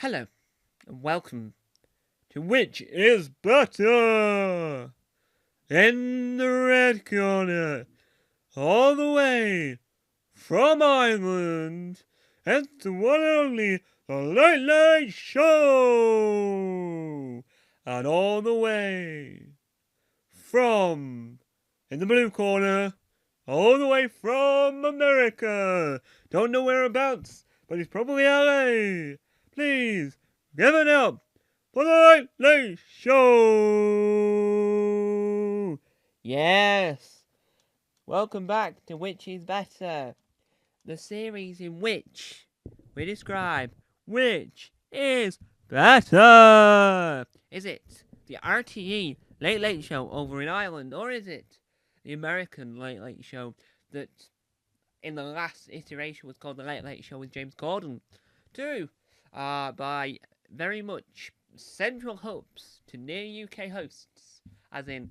Hello, and welcome to Which is Better? In the red corner, all the way from Ireland, it's the one and only The Late Late Show! And all the way from, in the blue corner, all the way from America! Don't know whereabouts, but it's probably LA! Please, give it up for the Late Late Show! Yes! Welcome back to Which is Better, the series in which we describe which is better. Is it the RTE Late Late Show over in Ireland, or is it the American Late Late Show that in the last iteration was called the Late Late Show with James Corden? Two, by very much central hopes to near UK hosts, as in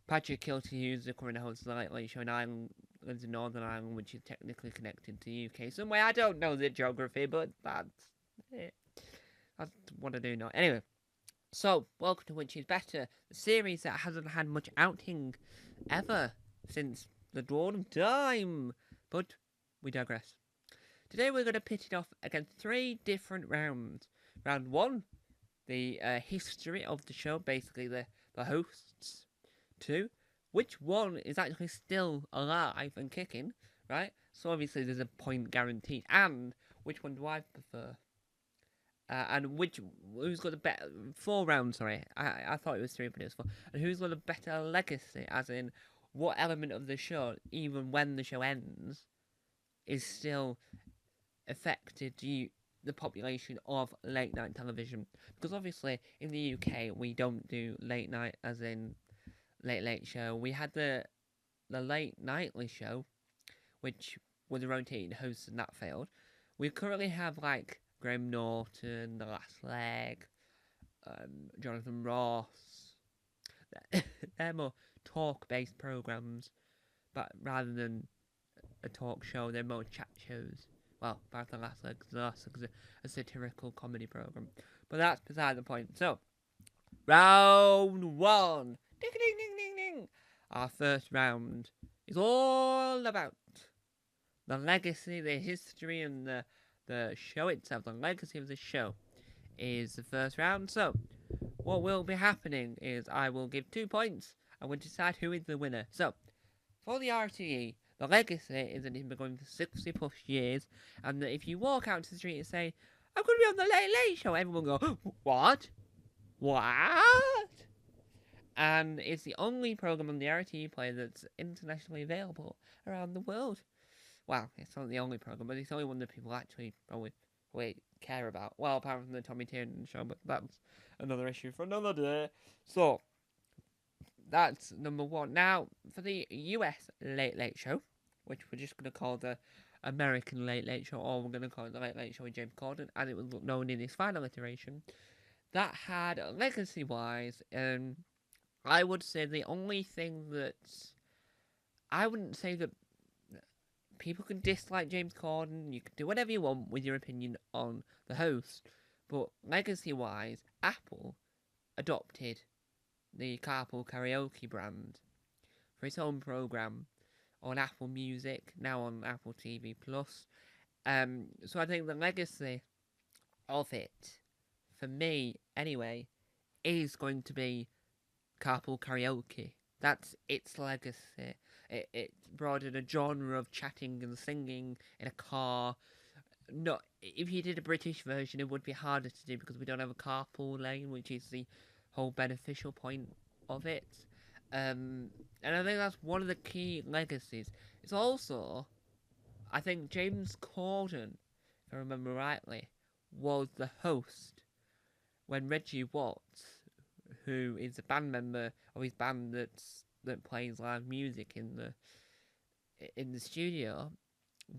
Patrick Kilty, who's the current host of the Late Late Show in Ireland, lives in Northern Ireland, which is technically connected to the UK some way. I don't know the geography, but that's it. That's what I do know. Anyway, so welcome to Which is Better, the series that hasn't had much outing ever since the dawn of time. But we digress. Today we're going to pit it off against three different rounds. Round one, the history of the show, basically the hosts. Two, which one is actually still alive and kicking, right? So obviously there's a point guaranteed. And which one do I prefer? And who's got a better 4 rounds? Sorry, I thought it was three, but it was 4. And who's got a better legacy? As in, what element of the show, even when the show ends, is still affected the population of late night television? Because obviously in the UK we don't do late night, as in Late Late Show. We had the Late Nightly Show, which was a rotating host, and that failed. We currently have like Graham Norton, The Last Leg, Jonathan Ross. They're more talk-based programs, but rather than a talk show, they're more chat shows. Well, apart from The Last Leg, The Last Leg is a satirical comedy program. But that's beside the point. So, round one. Ding, ding, ding, ding, ding. Our first round is all about the legacy, the history, and the show itself. The legacy of the show is the first round. So, what will be happening is I will give 2 points and we'll decide who is the winner. So, for the RTE, the legacy is that it's been going for 60 plus years, and that if you walk out to the street and say, I'm going to be on the Late Late Show, everyone will go, what? What? And it's the only program on the RTE player that's internationally available around the world. Well, it's not the only program, but it's the only one that people actually probably care about. Well, apart from the Tommy Tiernan show, but that's another issue for another day. So, that's number one. Now, for the US Late Late Show, which we're just going to call the American Late Late Show, or we're going to call it the Late Late Show with James Corden, as it was known in its final iteration, that had, legacy-wise, I would say the only thing that... I wouldn't say that people can dislike James Corden, you can do whatever you want with your opinion on the host, but legacy-wise, Apple adopted the Carpool Karaoke brand for its own program on Apple Music, now on Apple TV Plus. So I think the legacy of it, for me anyway, is going to be Carpool Karaoke. That's its legacy. It brought in a genre of chatting and singing in a car. No, if you did a British version, it would be harder to do because we don't have a carpool lane, which is the whole beneficial point of it. And I think that's one of the key legacies. It's also, I think James Corden, if I remember rightly, was the host when Reggie Watts, who is a band member of his band that plays live music in the studio,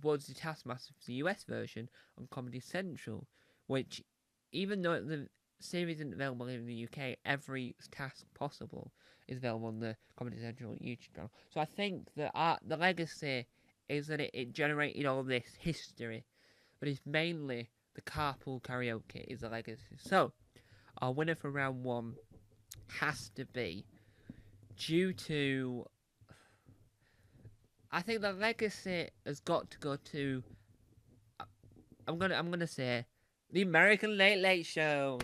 was the Taskmaster for the US version on Comedy Central, which, even though the series isn't available in the UK, every task possible is available on the Comedy Central YouTube channel. So I think that the legacy is that it generated all this history, but it's mainly the carpool karaoke is a legacy. So, our winner for round one has to be due to. I think the legacy has got to go to. I'm gonna say the American Late Late Show.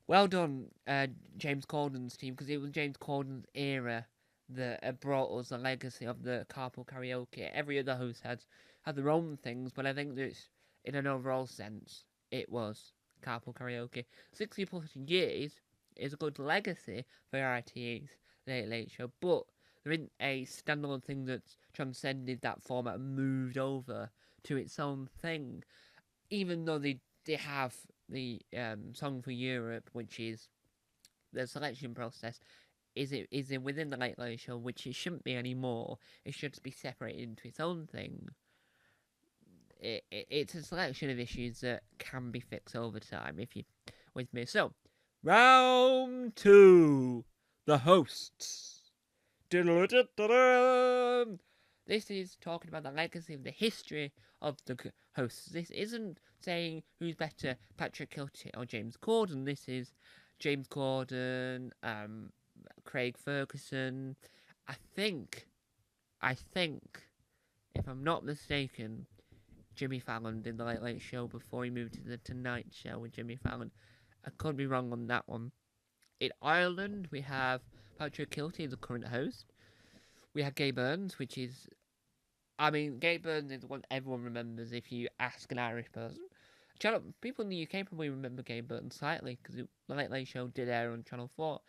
Well done, James Corden's team, because it was James Corden's era that brought us the legacy of the carpool karaoke. Every other host had their own things, but I think that in an overall sense, it was carpool karaoke. 60 plus years is a good legacy for RTE's Late Late Show, but there isn't a standalone thing that's transcended that format and moved over to its own thing, even though they have the Song for Europe, which is the selection process, is it within the Late Late Show, which it shouldn't be anymore. It should be separated into its own thing. It's a selection of issues that can be fixed over time, if you with me. So, round two, the hosts. This is talking about the legacy of the history of the hosts. This isn't saying who's better, Patrick Kilty or James Corden. This is James Corden, Craig Ferguson. I think, if I'm not mistaken, Jimmy Fallon did the Late Late Show before he moved to the Tonight Show with Jimmy Fallon. I could be wrong on that one. In Ireland, we have Patrick Kilty, the current host. We have Gay Burns, which is... Gay Burns is the one everyone remembers if you ask an Irish person. People in the UK probably remember Gay Burns slightly, because the Late Late Show did air on Channel 4.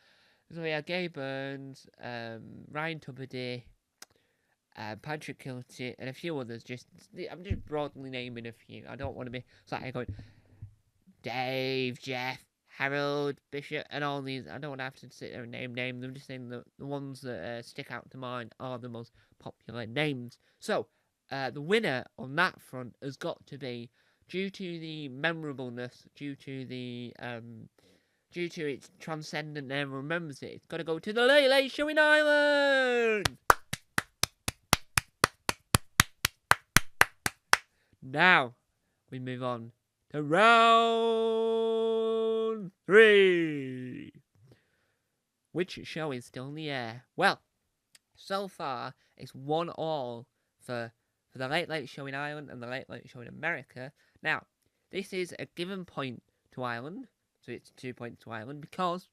So we have Gay Burns, Ryan Tubridy, Patrick Kilty, and a few others. I'm just broadly naming a few. I don't want to be slightly going, Dave, Jeff, Harold, Bishop, and all these. I don't have to sit there and name names. I'm just saying the ones that stick out to mind are the most popular names. So, the winner on that front has got to be, due to the memorableness, due to its transcendent, everyone remembers it. It's got to go to the Late Late Show in Ireland. Now we move on to round 3. Which show is still in the air? Well, so far it's 1-1 for the Late Late Show in Ireland and the Late Late Show in America. Now, this is a given point to Ireland, so it's 2 points to Ireland, because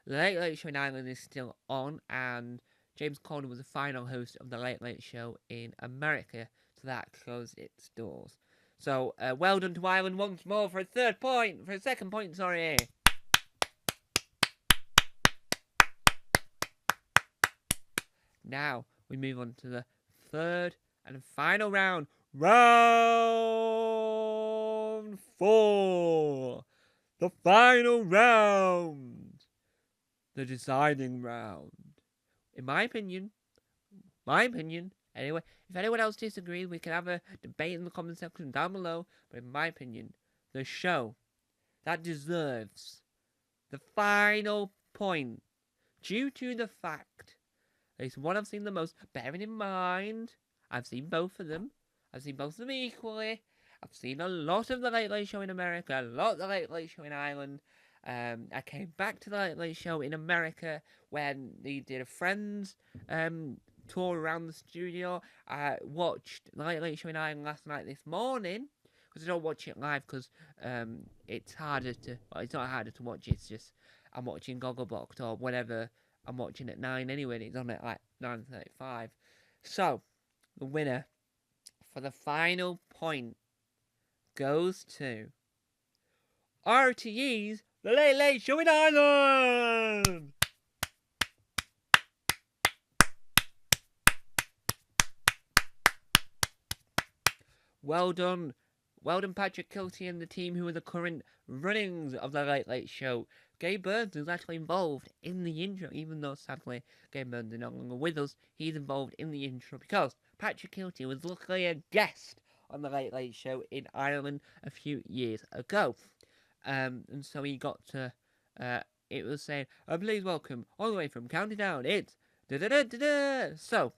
the Late Late Show in Ireland is still on, and James Corden was the final host of the Late Late Show in America, so that closed its doors. So, well done to Ireland once more for a second point, sorry. Now, we move on to the third and final round. Round 4. The final round. The deciding round. In my opinion, anyway, if anyone else disagrees, we can have a debate in the comment section down below. But in my opinion, the show that deserves the final point, due to the fact that it's one I've seen the most, bearing in mind, I've seen both of them. I've seen both of them equally. I've seen a lot of the Late Late Show in America, a lot of the Late Late Show in Ireland. I came back to the Late Late Show in America when they did a Friends tour around the studio. I watched the Late Late Show in Ireland last night this morning, because I don't watch it live because it's harder to... Well, it's not harder to watch, it's just I'm watching Gogglebox or whatever I'm watching at 9 anyway, and it's on at like 9:35. So, the winner for the final point goes to RTE's The Late Late Show in Ireland! Well done. Well done, Patrick Kilty and the team who are the current runnings of The Late Late Show. Gay Burns is actually involved in the intro, even though sadly Gay Burns is no longer with us. He's involved in the intro because Patrick Kilty was luckily a guest on The Late Late Show in Ireland a few years ago. And so he got to, it was saying, please welcome, all the way from County Down, it's da-da-da-da-da. So,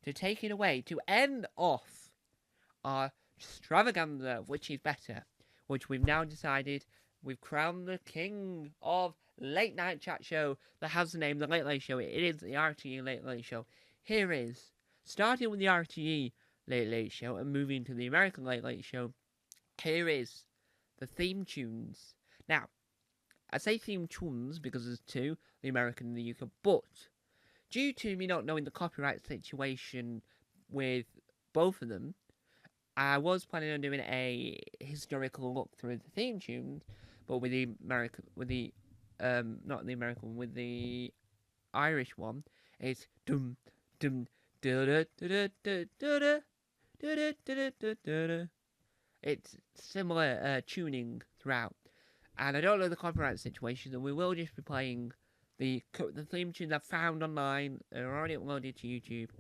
to take it away, to end off our extravaganza of which is better, which we've now decided we've crowned the king of late night chat show that has the name The Late Late Show. It is the RTE Late Late Show. Here is, starting with the RTE Late Late Show and moving to the American Late Late Show, here is the theme tunes. Now, I say theme tunes because there's two, the American and the UK, but due to me not knowing the copyright situation with both of them, I was planning on doing a historical look through the theme tunes, but with the American, with the not the American, with the Irish one, it's dum dum da da da da da da da da da da. It's similar tuning throughout, and I don't know the copyright situation, and we will just be playing the theme tunes I've found online. They're already uploaded to YouTube,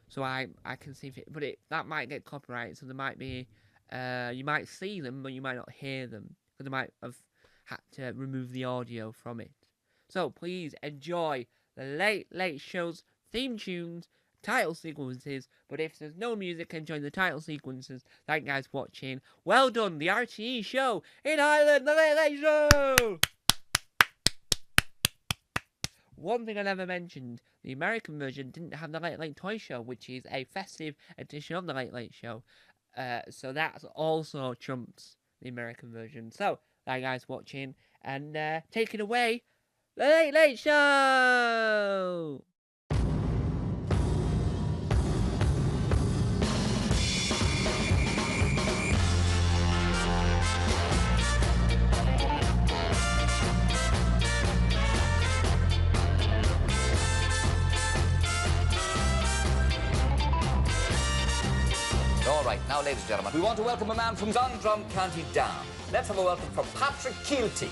so I can see if it, but that might get copyright, so there might be you might see them, but you might not hear them, because they might have had to remove the audio from it. So please enjoy the Late Late Show's theme tunes, title sequences, but if there's no music, enjoy the title sequences. Thank you guys for watching. Well done, the RTE show in Ireland, the Late Late Show! One thing I never mentioned, the American version didn't have the Late Late Toy Show, which is a festive edition of the Late Late Show. So that also trumps the American version. So, thank you guys for watching, and take it away, the Late Late Show! All right, now, ladies and gentlemen, we want to welcome a man from Dundrum, County Down. Let's have a welcome for Patrick Keelty.